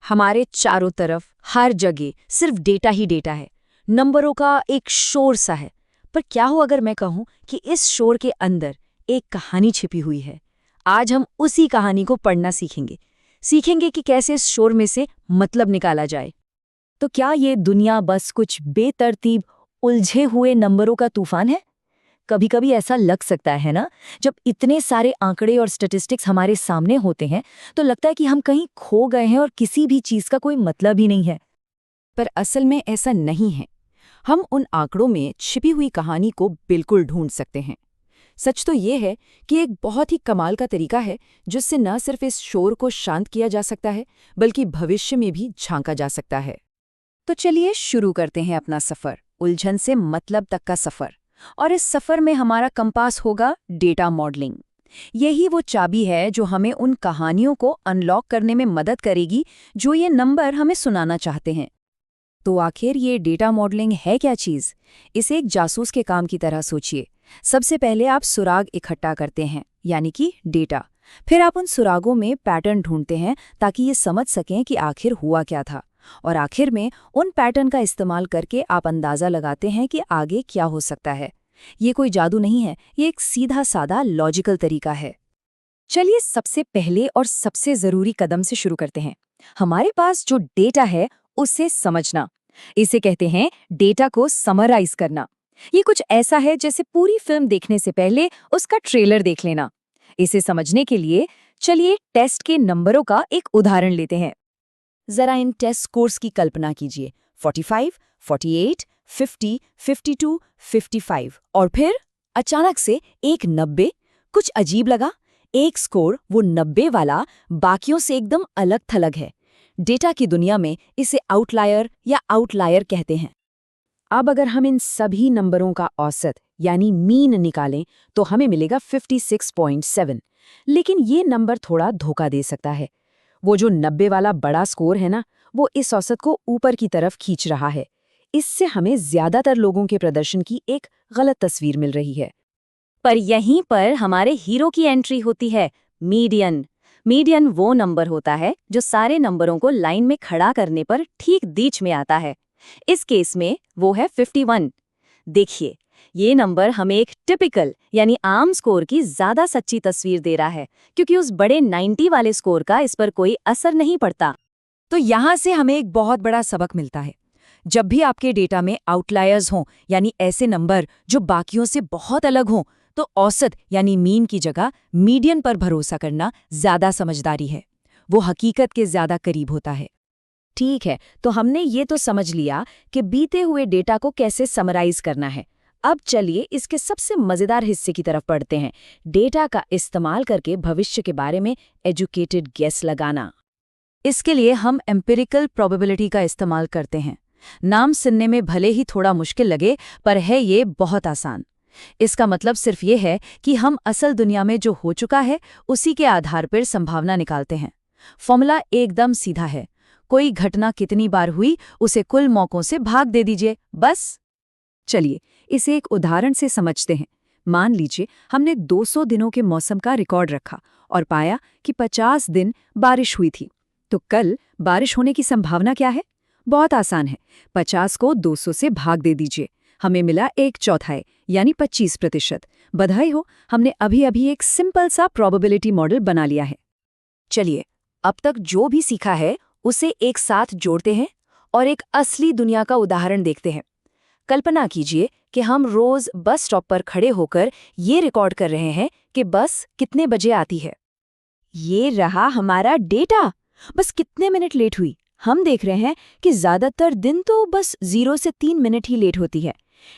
हमारे चारों तरफ हर जगह सिर्फ डेटा ही डेटा है, नंबरों का एक शोर सा है। पर क्या हो अगर मैं कहूं कि इस शोर के अंदर एक कहानी छिपी हुई है। आज हम उसी कहानी को पढ़ना सीखेंगे कि कैसे इस शोर में से मतलब निकाला जाए। तो क्या ये दुनिया बस कुछ बेतरतीब उलझे हुए नंबरों का तूफान है? कभी कभी ऐसा लग सकता है ना, जब इतने सारे आंकड़े और स्टैटिस्टिक्स हमारे सामने होते हैं तो लगता है कि हम कहीं खो गए हैं और किसी भी चीज का कोई मतलब ही नहीं है। पर असल में ऐसा नहीं है। हम उन आंकड़ों में छिपी हुई कहानी को बिल्कुल ढूंढ सकते हैं। सच तो ये है कि एक बहुत ही कमाल का तरीका है जिससे न सिर्फ इस शोर को शांत किया जा सकता है बल्कि भविष्य में भी झांका जा सकता है। तो चलिए शुरू करते हैं अपना सफर, उलझन से मतलब तक का सफर। और इस सफर में हमारा कंपास होगा डेटा मॉडलिंग। यही वो चाबी है जो हमें उन कहानियों को अनलॉक करने में मदद करेगी जो ये नंबर हमें सुनाना चाहते हैं। तो आखिर ये डेटा मॉडलिंग है क्या चीज़? इसे एक जासूस के काम की तरह सोचिए। सबसे पहले आप सुराग इकट्ठा करते हैं, यानी कि डेटा। फिर आप उन सुरागों में पैटर्न ढूंढते हैं ताकि ये समझ सकें कि आखिर हुआ क्या था। और आखिर में उन पैटर्न का इस्तेमाल करके आप अंदाज़ा लगाते हैं कि आगे क्या हो सकता है। ये कोई जादू नहीं है, ये एक सीधा साधा लॉजिकल तरीका है। चलिए सबसे पहले और सबसे जरूरी कदम से शुरू करते हैं। हमारे पास जो डेटा है उसे समझना। इसे कहते हैं डेटा को समराइज करना। ये कुछ ऐसा है जैसे पूरी फिल्म देखने से पहले उसका ट्रेलर देख लेना। इसे समझने के लिए चलिए टेस्ट के नंबरों का एक उदाहरण लेते हैं। जरा इन टेस्ट स्कोर्स की कल्पना कीजिए। 45, 48, 50, 52, 55 और फिर अचानक से एक 90। कुछ अजीब लगा? एक स्कोर, वो 90 वाला, बाकियों से एकदम अलग थलग है। डेटा की दुनिया में इसे आउटलायर या आउटलायर कहते हैं। अब अगर हम इन सभी नंबरों का औसत यानी मीन निकालें तो हमें मिलेगा 56.7। लेकिन ये नंबर थोड़ा धोखा दे सकता है। वो जो 90 वाला बड़ा स्कोर है ना, वो इस औसत को ऊपर की तरफ खींच रहा है। इससे हमें ज्यादातर लोगों के प्रदर्शन की एक गलत तस्वीर मिल रही है। पर यहीं पर हमारे हीरो की एंट्री होती है, मीडियन। मीडियन वो नंबर होता है जो सारे नंबरों को लाइन में खड़ा करने पर ठीक बीच में आता है। इस केस में वो है 51। देखिए, ये नंबर हमें एक टिपिकल यानी आम स्कोर की ज्यादा सच्ची तस्वीर दे रहा है, क्योंकि उस बड़े 90 वाले स्कोर का इस पर कोई असर नहीं पड़ता। तो यहाँ से हमें एक बहुत बड़ा सबक मिलता है। जब भी आपके डेटा में आउटलायर्स हों, यानी ऐसे नंबर जो बाकियों से बहुत अलग हों, तो औसत यानी मीन की जगह मीडियन पर भरोसा करना ज्यादा समझदारी है। वो हकीकत के ज्यादा करीब होता है। ठीक है, तो हमने ये तो समझ लिया कि बीते हुए डेटा को कैसे समराइज करना है। अब चलिए इसके सबसे मजेदार हिस्से की तरफ बढ़ते हैं, डेटा का इस्तेमाल करके भविष्य के बारे में एजुकेटेड गेस लगाना। इसके लिए हम एम्पिरिकल प्रोबेबिलिटी का इस्तेमाल करते हैं। नाम सुनने में भले ही थोड़ा मुश्किल लगे, पर है ये बहुत आसान। इसका मतलब सिर्फ ये है कि हम असल दुनिया में जो हो चुका है उसी के आधार पर संभावना निकालते हैं। फॉर्मूला एकदम सीधा है। कोई घटना कितनी बार हुई उसे कुल मौकों से भाग दे दीजिए, बस। चलिए इसे एक उदाहरण से समझते हैं। मान लीजिए हमने 200 दिनों के मौसम का रिकॉर्ड रखा और पाया कि 50 दिन बारिश हुई थी। तो कल बारिश होने की संभावना क्या है? बहुत आसान है। 50 को 200 से भाग दे दीजिए। हमें मिला 1/4 यानी 25%। बधाई हो, हमने अभी अभी एक सिंपल सा प्रोबेबिलिटी मॉडल बना लिया है। चलिए अब तक जो भी सीखा है उसे एक साथ जोड़ते हैं और एक असली दुनिया का उदाहरण देखते हैं। कल्पना कीजिए कि हम रोज बस स्टॉप पर खड़े होकर ये रिकॉर्ड कर रहे हैं कि बस कितने बजे आती है। ये रहा हमारा डेटा। बस कितने मिनट लेट हुई हम देख रहे हैं कि ज्यादातर दिन तो बस 0 से 3 मिनट ही लेट होती है,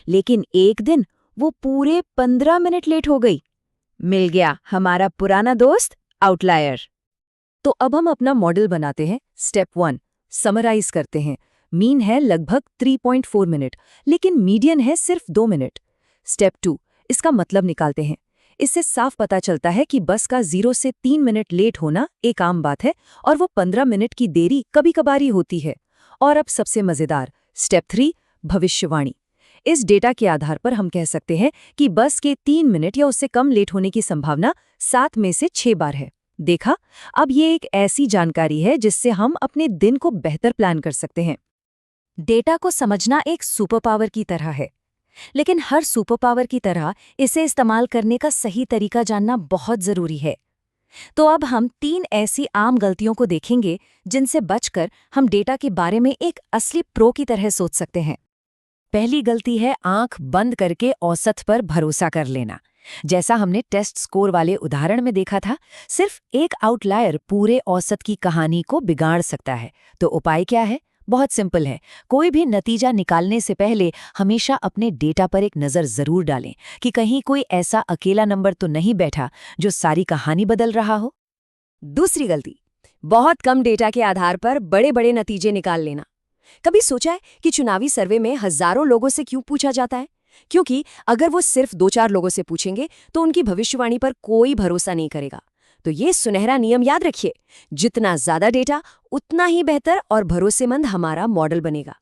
लेकिन एक दिन वो पूरे 15 मिनट लेट हो गई। मिल गया हमारा पुराना दोस्त आउटलायर। तो अब हम अपना मॉडल बनाते हैं। स्टेप 1 समराइज करते हैं। मीन है लगभग 3.4 मिनट, लेकिन मीडियन है सिर्फ 2 मिनट। स्टेप 2 इसका मतलब निकालते हैं। इससे साफ पता चलता है कि बस का 0 से 3 मिनट लेट होना एक आम बात है और वो 15 मिनट की देरी कभी कभार ही होती है। और अब सबसे मजेदार स्टेप 3 भविष्यवाणी। इस डेटा के आधार पर हम कह सकते हैं कि बस के 3 मिनट या उससे कम लेट होने की संभावना 7 में से 6 बार है। देखा, अब ये एक ऐसी जानकारी है जिससे हम अपने दिन को बेहतर प्लान कर सकते हैं। डेटा को समझना एक सुपर पावर की तरह है, लेकिन हर सुपर पावर की तरह इसे इस्तेमाल करने का सही तरीका जानना बहुत जरूरी है। तो अब हम 3 ऐसी आम गलतियों को देखेंगे जिनसे बचकर हम डेटा के बारे में एक असली प्रो की तरह सोच सकते हैं। पहली गलती है आंख बंद करके औसत पर भरोसा कर लेना। जैसा हमने टेस्ट स्कोर वाले उदाहरण में देखा था, सिर्फ एक आउटलायर पूरे औसत की कहानी को बिगाड़ सकता है। तो उपाय क्या है? बहुत सिंपल है। कोई भी नतीजा निकालने से पहले हमेशा अपने डेटा पर एक नज़र जरूर डालें कि कहीं कोई ऐसा अकेला नंबर तो नहीं बैठा जो सारी कहानी बदल रहा हो। दूसरी गलती, बहुत कम डेटा के आधार पर बड़े बड़े नतीजे निकाल लेना। कभी सोचा है कि चुनावी सर्वे में हजारों लोगों से क्यों पूछा जाता है? क्योंकि अगर वो सिर्फ 2-4 लोगों से पूछेंगे तो उनकी भविष्यवाणी पर कोई भरोसा नहीं करेगा। तो ये सुनहरा नियम याद रखिए, जितना ज्यादा डेटा उतना ही बेहतर और भरोसेमंद हमारा मॉडल बनेगा।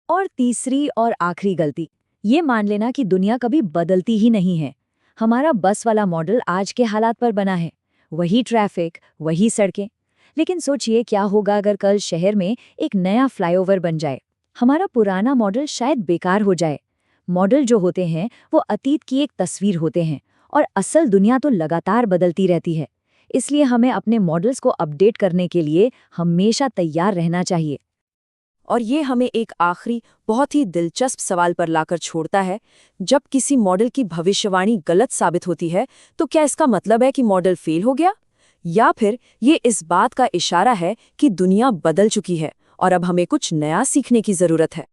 और तीसरी और आखिरी गलती, ये मान लेना कि दुनिया कभी बदलती ही नहीं है। हमारा बस वाला मॉडल आज के हालात पर बना है, वही ट्रैफिक, वही सड़कें। लेकिन सोचिए क्या होगा अगर कल शहर में एक नया फ्लाईओवर बन जाए। हमारा पुराना मॉडल शायद बेकार हो जाए। मॉडल जो होते हैं वो अतीत की एक तस्वीर होते हैं और असल दुनिया तो लगातार बदलती रहती है। इसलिए हमें अपने मॉडल्स को अपडेट करने के लिए हमेशा तैयार रहना चाहिए। और ये हमें एक आखिरी बहुत ही दिलचस्प सवाल पर लाकर छोड़ता है, जब किसी मॉडल की भविष्यवाणी गलत साबित होती है तो क्या इसका मतलब है कि मॉडल फेल हो गया, या फिर ये इस बात का इशारा है कि दुनिया बदल चुकी है और अब हमें कुछ नया सीखने की जरूरत है?